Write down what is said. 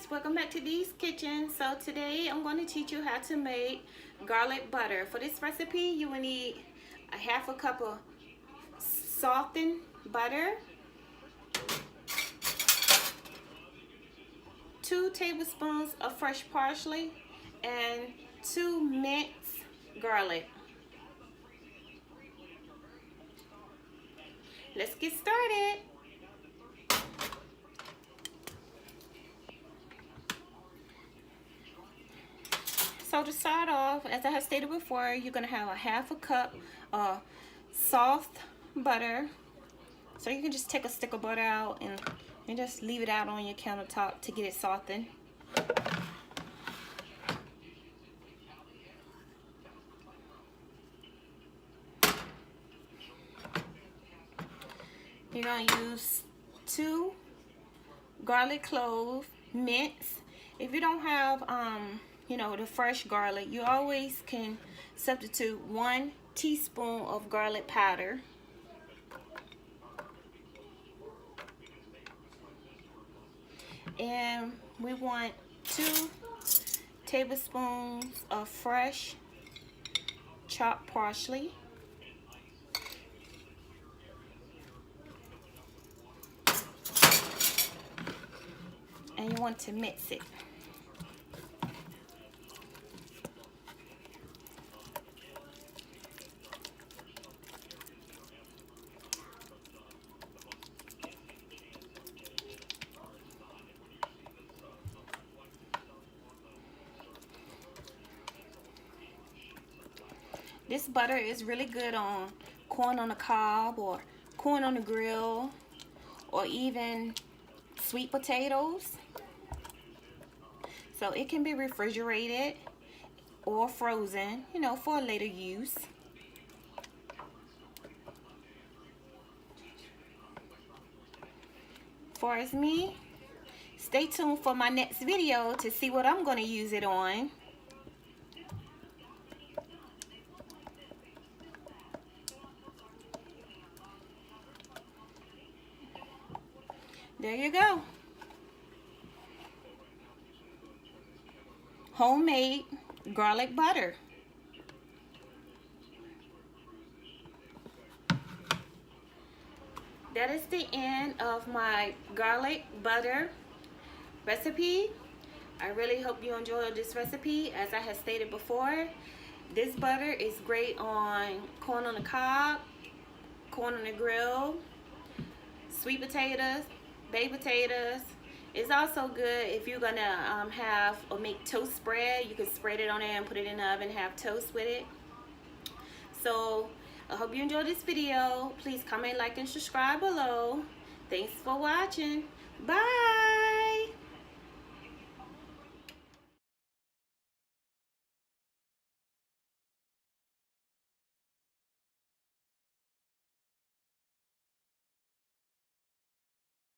welcome back to Dee's Kitchen. So today I'm going to teach you how to make garlic butter. For this recipe you will need a half a cup of softened butter, 2 tablespoons of fresh parsley, and 2 minced garlic. Let's get started. So to start off, as I have stated before, you're going to have a half a cup of soft butter. So you can just take a stick of butter out and just leave it out on your countertop to get it softened. You're going to use 2 garlic cloves minced. If you don't have the fresh garlic, you always can substitute 1 teaspoon of garlic powder. And we want 2 tablespoons of fresh chopped parsley. And you want to mix it. This butter is really good on corn on the cob or corn on the grill or even sweet potatoes. So it can be refrigerated or frozen, for later use. As far as me, stay tuned for my next video to see what I'm going to use it on. There you go. Homemade garlic butter. That is the end of my garlic butter recipe. I really hope you enjoyed this recipe. As I had stated before, this butter is great on corn on the cob, corn on the grill, sweet potatoes, baked potatoes. It's also good if you're gonna have or make toast spread. You can spread it on there and put it in the oven and have toast with it. So I hope you enjoyed this video. Please comment, like, and subscribe below. Thanks for watching. Bye.